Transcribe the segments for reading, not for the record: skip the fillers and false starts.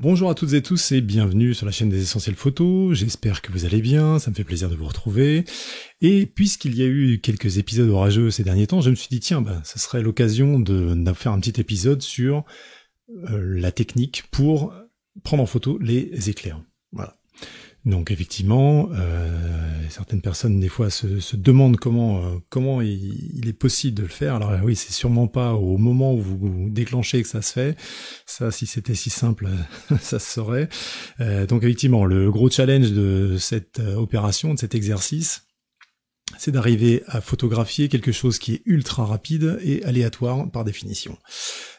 Bonjour à toutes et tous et bienvenue sur la chaîne des Essentiels Photos, j'espère que vous allez bien, ça me fait plaisir de vous retrouver. Et puisqu'il y a eu quelques épisodes orageux ces derniers temps, je me suis dit tiens, ça serait l'occasion de faire un petit épisode sur la technique pour prendre en photo les éclairs. Voilà. Donc effectivement, certaines personnes des fois se demandent comment il est possible de le faire. Alors oui, c'est sûrement pas au moment où vous déclenchez que ça se fait. Ça, si c'était si simple, ça se saurait. Donc effectivement, le gros challenge de cette opération, de cet exercice, c'est d'arriver à photographier quelque chose qui est ultra rapide et aléatoire par définition.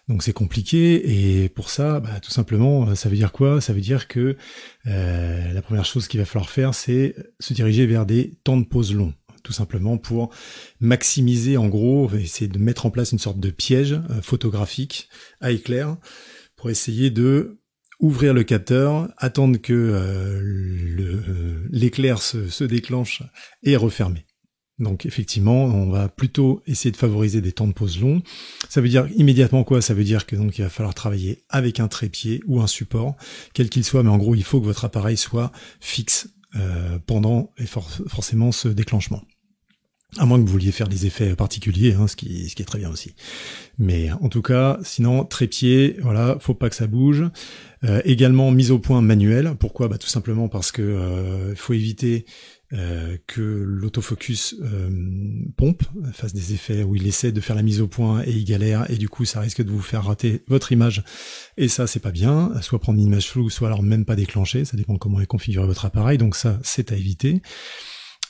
Donc c'est compliqué et pour ça, tout simplement, ça veut dire quoi? Ça veut dire que la première chose qu'il va falloir faire, c'est se diriger vers des temps de pause longs, tout simplement pour maximiser, en gros, essayer de mettre en place une sorte de piège photographique à éclair pour essayer de ouvrir le capteur, attendre que l'éclair se déclenche et refermer. Donc effectivement, on va plutôt essayer de favoriser des temps de pause longs. Ça veut dire immédiatement quoi? Ça veut dire que donc il va falloir travailler avec un trépied ou un support, quel qu'il soit, mais en gros il faut que votre appareil soit fixe pendant forcément ce déclenchement. À moins que vous vouliez faire des effets particuliers, ce qui est très bien aussi. Mais en tout cas, sinon trépied, voilà, faut pas que ça bouge. Également mise au point manuelle. Pourquoi? Tout simplement parce que faut éviter que l'autofocus pompe, fasse des effets où il essaie de faire la mise au point et il galère et du coup ça risque de vous faire rater votre image et ça c'est pas bien, soit prendre une image floue, soit alors même pas déclencher, ça dépend de comment est configuré votre appareil, donc ça c'est à éviter.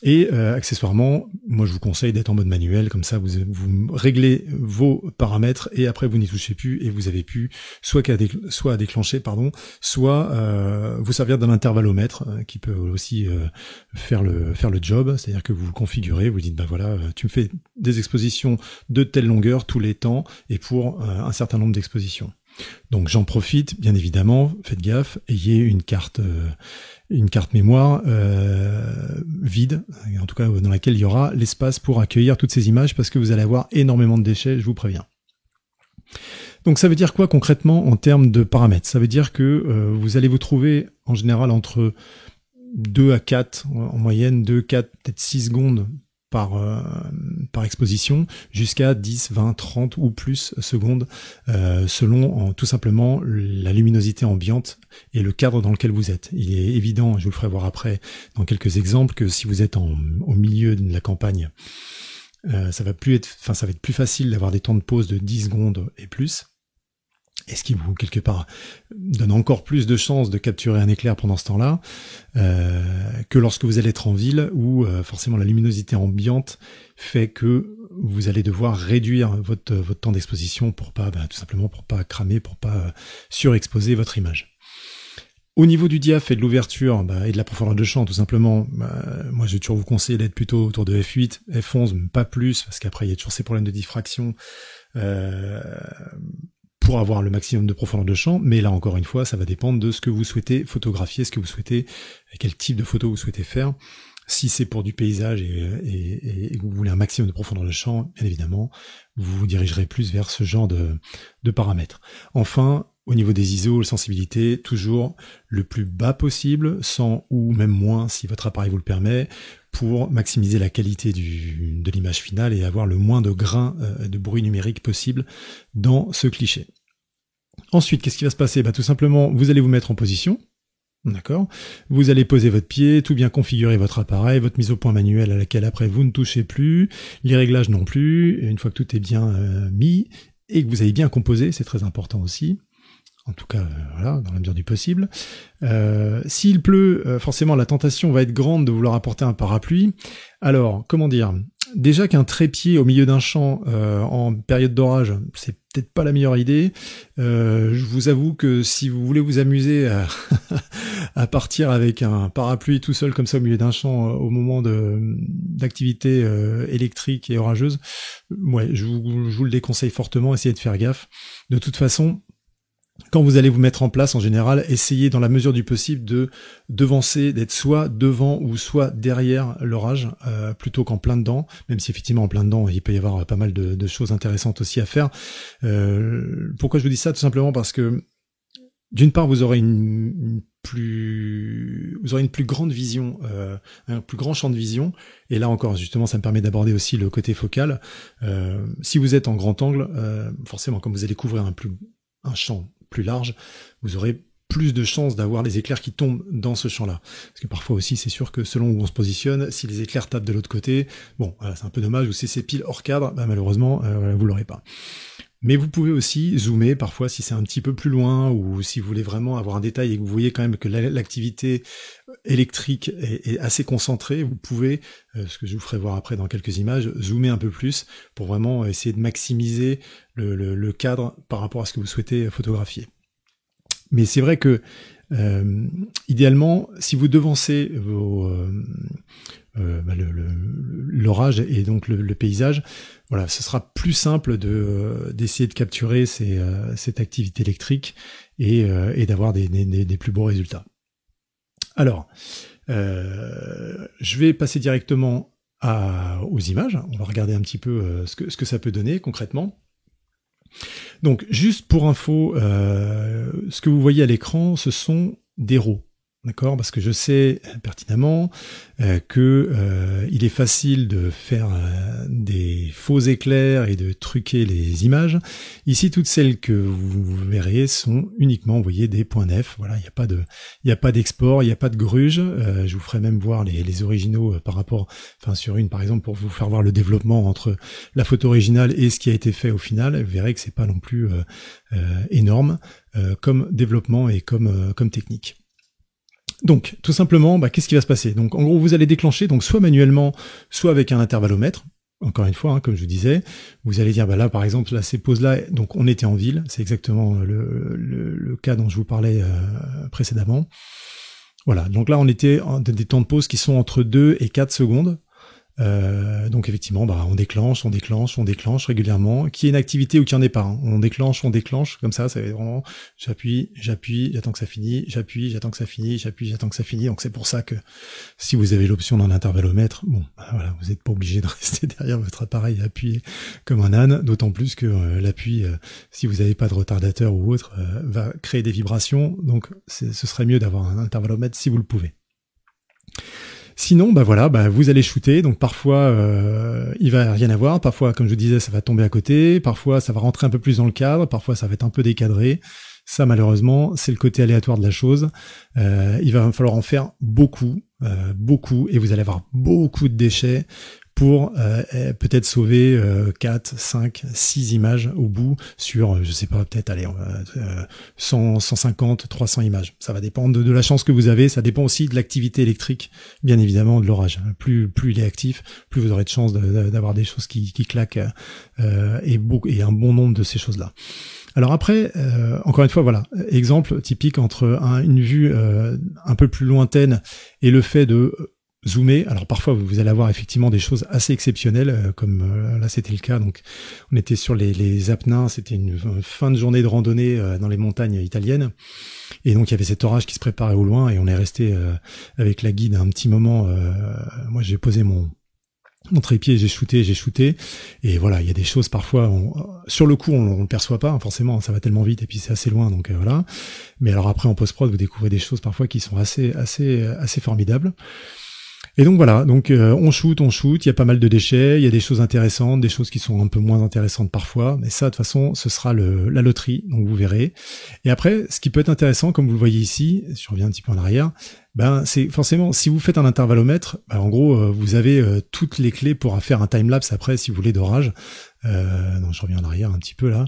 Et accessoirement, moi je vous conseille d'être en mode manuel, comme ça vous réglez vos paramètres et après vous n'y touchez plus et vous avez pu soit à déclencher, soit vous servir d'un intervallomètre qui peut aussi faire le job, c'est-à-dire que vous le configurez, vous dites voilà, tu me fais des expositions de telle longueur tous les temps et pour un certain nombre d'expositions. Donc j'en profite, bien évidemment, faites gaffe, ayez une carte mémoire vide, en tout cas dans laquelle il y aura l'espace pour accueillir toutes ces images parce que vous allez avoir énormément de déchets, je vous préviens. Donc ça veut dire quoi concrètement en termes de paramètres? Ça veut dire que vous allez vous trouver en général entre 2 à 4, en moyenne 2, 4, peut-être 6 secondes par exposition, jusqu'à 10, 20, 30 ou plus secondes, selon tout simplement la luminosité ambiante et le cadre dans lequel vous êtes. Il est évident, je vous le ferai voir après dans quelques exemples, que si vous êtes au milieu de la campagne, ça va être plus facile d'avoir des temps de pause de 10 secondes et plus. Et ce qui vous, quelque part, donne encore plus de chances de capturer un éclair pendant ce temps-là, que lorsque vous allez être en ville, où forcément la luminosité ambiante fait que vous allez devoir réduire votre temps d'exposition pour pas, tout simplement pour pas cramer, pour pas surexposer votre image. Au niveau du diaph et de l'ouverture et de la profondeur de champ, tout simplement, moi je vais toujours vous conseiller d'être plutôt autour de f8, f11, pas plus, parce qu'après il y a toujours ces problèmes de diffraction, pour avoir le maximum de profondeur de champ, mais là encore une fois, ça va dépendre de ce que vous souhaitez photographier, quel type de photo vous souhaitez faire. Si c'est pour du paysage et que vous voulez un maximum de profondeur de champ, bien évidemment, vous vous dirigerez plus vers ce genre de paramètres. Enfin, au niveau des ISO, la sensibilité, toujours le plus bas possible, 100 ou même moins si votre appareil vous le permet, pour maximiser la qualité de l'image finale et avoir le moins de grains de bruit numérique possible dans ce cliché. Ensuite, qu'est-ce qui va se passer? Tout simplement, vous allez vous mettre en position, d'accord? Vous allez poser votre pied, tout bien configurer votre appareil, votre mise au point manuelle à laquelle après vous ne touchez plus, les réglages non plus, et une fois que tout est bien mis et que vous avez bien composé, c'est très important aussi. En tout cas, voilà, dans la mesure du possible. S'il pleut, forcément, la tentation va être grande de vouloir apporter un parapluie. Alors, comment dire? Déjà qu'un trépied au milieu d'un champ en période d'orage, c'est peut-être pas la meilleure idée. Je vous avoue que si vous voulez vous amuser à partir avec un parapluie tout seul comme ça au milieu d'un champ au moment d'activité électrique et orageuse, je vous le déconseille fortement. Essayez de faire gaffe. De toute façon, quand vous allez vous mettre en place, en général, essayez dans la mesure du possible de devancer, d'être soit devant ou soit derrière l'orage, plutôt qu'en plein dedans, même si effectivement en plein dedans, il peut y avoir pas mal de choses intéressantes aussi à faire. Pourquoi je vous dis ça? Tout simplement parce que d'une part, vous aurez une plus grande vision, un plus grand champ de vision. Et là encore, justement, ça me permet d'aborder aussi le côté focal. Si vous êtes en grand angle, forcément, comme vous allez couvrir un champ plus large, vous aurez plus de chances d'avoir les éclairs qui tombent dans ce champ-là. Parce que parfois aussi, c'est sûr que selon où on se positionne, si les éclairs tapent de l'autre côté, bon, voilà, c'est un peu dommage, ou si c'est pile hors cadre, bah, malheureusement, vous l'aurez pas. Mais vous pouvez aussi zoomer parfois si c'est un petit peu plus loin ou si vous voulez vraiment avoir un détail et que vous voyez quand même que l'activité électrique est assez concentrée, vous pouvez, ce que je vous ferai voir après dans quelques images, zoomer un peu plus pour vraiment essayer de maximiser le cadre par rapport à ce que vous souhaitez photographier. Mais c'est vrai que idéalement, si vous devancez l'orage et donc le paysage, voilà, ce sera plus simple d'essayer de capturer cette activité électrique et d'avoir des plus beaux résultats. Alors, je vais passer directement aux images. On va regarder un petit peu ce que ça peut donner concrètement. Donc, juste pour info, ce que vous voyez à l'écran, ce sont des RAW. D'accord, parce que je sais pertinemment que il est facile de faire des faux éclairs et de truquer les images. Ici, toutes celles que vous verrez sont uniquement, vous voyez, des points nefs. Voilà, il n'y a pas d'export, il n'y a pas de gruge. Je vous ferai même voir les originaux par rapport, enfin sur une par exemple, pour vous faire voir le développement entre la photo originale et ce qui a été fait au final. Vous verrez que c'est pas non plus énorme comme développement et comme technique. Donc, tout simplement, qu'est-ce qui va se passer? Donc, en gros, vous allez déclencher, donc soit manuellement, soit avec un intervallomètre. Encore une fois, comme je vous disais, vous allez dire, là, par exemple, là, ces poses-là, donc on était en ville, c'est exactement le cas dont je vous parlais précédemment. Voilà, donc là, on était des temps de pause qui sont entre 2 et 4 secondes. Donc effectivement, on déclenche régulièrement. Qu'il y ait une activité ou qu'il n'y en ait pas, hein. On déclenche, comme ça, c'est vraiment j'appuie, j'attends que ça finisse, j'appuie, j'attends que ça finisse, j'appuie, j'attends que ça finisse. Donc c'est pour ça que si vous avez l'option d'un intervallomètre, voilà, vous n'êtes pas obligé de rester derrière votre appareil à appuyer comme un âne, d'autant plus que l'appui, si vous n'avez pas de retardateur ou autre, va créer des vibrations. Donc ce serait mieux d'avoir un intervallomètre si vous le pouvez. Sinon, vous allez shooter, donc parfois il va rien avoir, parfois comme je vous disais ça va tomber à côté, parfois ça va rentrer un peu plus dans le cadre, parfois ça va être un peu décadré. Ça malheureusement c'est le côté aléatoire de la chose. Il va falloir en faire beaucoup, et vous allez avoir beaucoup de déchets pour peut-être sauver 4, 5, 6 images au bout sur, je sais pas, peut-être 100, 150, 300 images. Ça va dépendre de la chance que vous avez, ça dépend aussi de l'activité électrique, bien évidemment, de l'orage. Plus il est actif, plus vous aurez de chances d'avoir des choses qui claquent et un bon nombre de ces choses-là. Alors après, encore une fois, voilà, exemple typique entre une vue un peu plus lointaine et le fait de zoomer. Alors parfois vous allez avoir effectivement des choses assez exceptionnelles, comme là c'était le cas. Donc on était sur les Apennins, c'était une fin de journée de randonnée dans les montagnes italiennes, et donc il y avait cet orage qui se préparait au loin, et on est resté avec la guide un petit moment. Moi j'ai posé mon trépied, j'ai shooté, et voilà, il y a des choses parfois, sur le coup on le perçoit pas, forcément, ça va tellement vite, et puis c'est assez loin, donc voilà. Mais alors après en post-prod, vous découvrez des choses parfois qui sont assez formidables. Et donc voilà, on shoot, il y a pas mal de déchets, il y a des choses intéressantes, des choses qui sont un peu moins intéressantes parfois, mais ça de toute façon ce sera la loterie, donc vous verrez. Et après, ce qui peut être intéressant, comme vous le voyez ici, si je reviens un petit peu en arrière, c'est forcément, si vous faites un intervallomètre, en gros vous avez toutes les clés pour faire un timelapse après si vous voulez d'orage. Non, je reviens en arrière un petit peu là.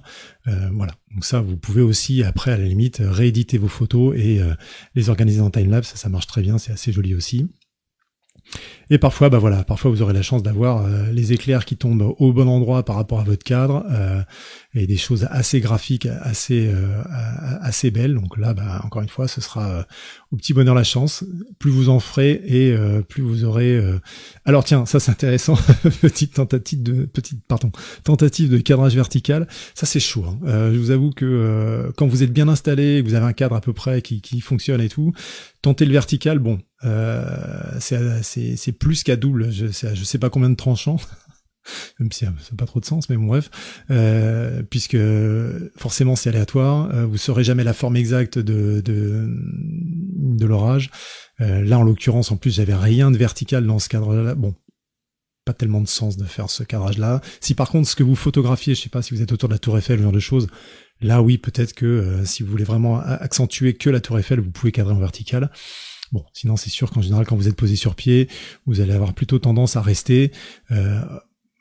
Voilà, donc ça vous pouvez aussi après à la limite rééditer vos photos et les organiser en timelapse, ça marche très bien, c'est assez joli aussi. Et parfois, parfois vous aurez la chance d'avoir les éclairs qui tombent au bon endroit par rapport à votre cadre, et des choses assez graphiques, assez belles. Donc là, encore une fois, ce sera au petit bonheur la chance. Plus vous en ferez et plus vous aurez. Alors tiens, ça c'est intéressant. tentative de cadrage vertical. Ça c'est chaud, hein. Je vous avoue que quand vous êtes bien installé, que vous avez un cadre à peu près qui fonctionne et tout, tenter le vertical, c'est plus qu'à double. Je sais pas combien de tranchants. même si ça n'a pas trop de sens, mais bon bref, puisque forcément c'est aléatoire, vous saurez jamais la forme exacte de l'orage. Là en l'occurrence, en plus j'avais rien de vertical dans ce cadre-là. Bon, pas tellement de sens de faire ce cadrage-là. Si par contre ce que vous photographiez, je sais pas si vous êtes autour de la Tour Eiffel, ce genre de choses, là oui, peut-être que si vous voulez vraiment accentuer que la Tour Eiffel, vous pouvez cadrer en vertical. Bon, sinon c'est sûr qu'en général quand vous êtes posé sur pied, vous allez avoir plutôt tendance à rester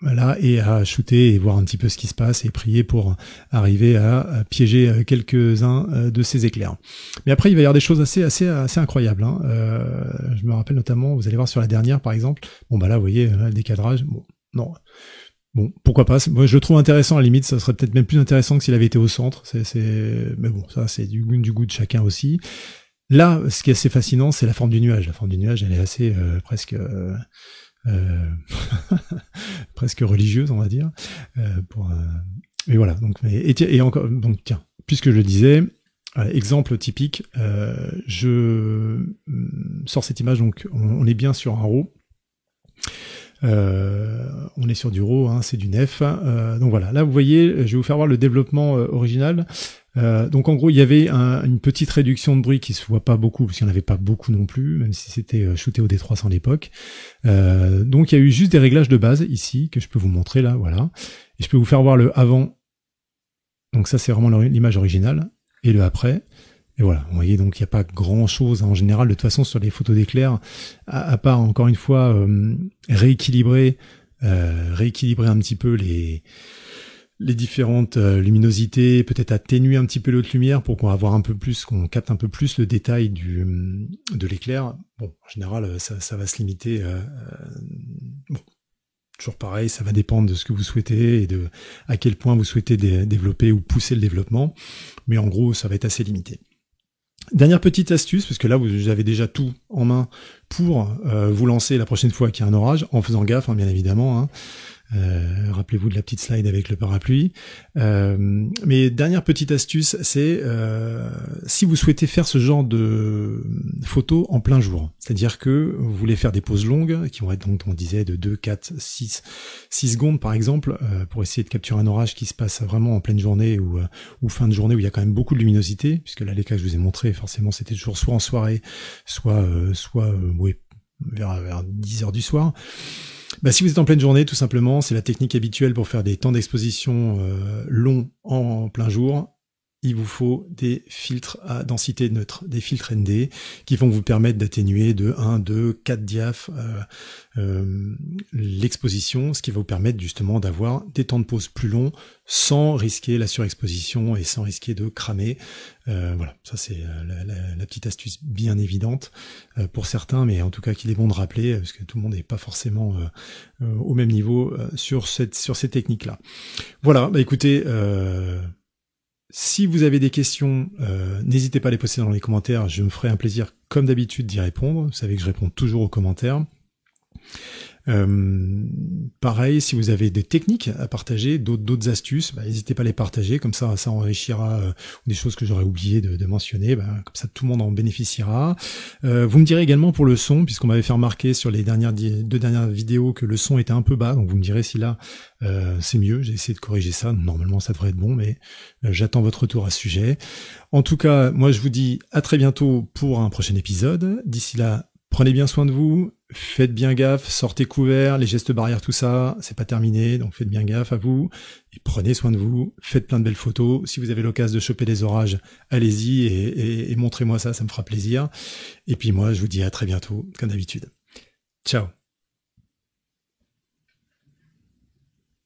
voilà, et à shooter et voir un petit peu ce qui se passe et prier pour arriver à piéger quelques-uns de ces éclairs. Mais après, il va y avoir des choses assez incroyables. Hein. Je me rappelle notamment, vous allez voir sur la dernière par exemple, bon bah là vous voyez le décadrage, bon, non. Bon, pourquoi pas. Moi, je le trouve intéressant à la limite. Ça serait peut-être même plus intéressant que s'il avait été au centre. Mais bon, ça, c'est du goût de chacun aussi. Là, ce qui est assez fascinant, c'est la forme du nuage. La forme du nuage, elle est assez presque presque religieuse, on va dire. Mais voilà. Donc, et encore. Donc, tiens, puisque je le disais, exemple typique. Je sors cette image. Donc, on est bien sur un RAW. On est sur du RAW, hein, c'est du nef. Donc voilà, là vous voyez, je vais vous faire voir le développement original. Donc en gros, il y avait une petite réduction de bruit qui se voit pas beaucoup, parce qu'il n'y en avait pas beaucoup non plus, même si c'était shooté au D300 à l'époque. Donc il y a eu juste des réglages de base ici, que je peux vous montrer là, voilà. Et je peux vous faire voir le avant. Donc ça c'est vraiment l'image originale, et le après. Et voilà, vous voyez, donc il n'y a pas grand-chose en général, de toute façon, sur les photos d'éclair, à part, encore une fois, rééquilibrer un petit peu les différentes luminosités, peut-être atténuer un petit peu l'autre lumière pour qu'on capte un peu plus le détail de l'éclair. Bon, en général, ça va se limiter. Bon, toujours pareil, ça va dépendre de ce que vous souhaitez et de à quel point vous souhaitez développer ou pousser le développement. Mais en gros, ça va être assez limité. Dernière petite astuce, parce que là vous avez déjà tout en main pour vous lancer la prochaine fois qu'il y a un orage, en faisant gaffe, hein, bien évidemment. Hein. Rappelez-vous de la petite slide avec le parapluie. Mais dernière petite astuce, c'est si vous souhaitez faire ce genre de photos en plein jour, c'est-à-dire que vous voulez faire des pauses longues, qui vont être donc, on disait, de 2, 4, 6 secondes par exemple, pour essayer de capturer un orage qui se passe vraiment en pleine journée ou fin de journée où il y a quand même beaucoup de luminosité, puisque là les cas que je vous ai montrés, forcément c'était toujours soit en soirée, soit oui, vers 10 heures du soir. Bah, si vous êtes en pleine journée, tout simplement, c'est la technique habituelle pour faire des temps d'exposition longs en plein jour. Il vous faut des filtres à densité neutre, des filtres ND, qui vont vous permettre d'atténuer de 1, 2, 4 diaph l'exposition, ce qui va vous permettre justement d'avoir des temps de pause plus longs, sans risquer la surexposition et sans risquer de cramer. Voilà, ça c'est la petite astuce bien évidente pour certains, mais en tout cas qu'il est bon de rappeler, parce que tout le monde n'est pas forcément au même niveau sur ces techniques-là. Voilà, bah écoutez... si vous avez des questions, n'hésitez pas à les poster dans les commentaires, je me ferai un plaisir comme d'habitude d'y répondre, vous savez que je réponds toujours aux commentaires. Pareil, si vous avez des techniques à partager, d'autres astuces, bah, n'hésitez pas à les partager, comme ça enrichira des choses que j'aurais oublié de mentionner, bah, comme ça tout le monde en bénéficiera. Vous me direz également pour le son, puisqu'on m'avait fait remarquer sur les deux dernières vidéos que le son était un peu bas, donc vous me direz si là c'est mieux, j'ai essayé de corriger ça, normalement ça devrait être bon, mais j'attends votre retour à ce sujet. En tout cas, moi je vous dis à très bientôt pour un prochain épisode. D'ici là, prenez bien soin de vous, faites bien gaffe, sortez couverts, les gestes barrières, tout ça, c'est pas terminé, donc faites bien gaffe à vous, et prenez soin de vous, faites plein de belles photos. Si vous avez l'occasion de choper des orages, allez-y et montrez-moi ça, ça me fera plaisir. Et puis moi, je vous dis à très bientôt, comme d'habitude. Ciao.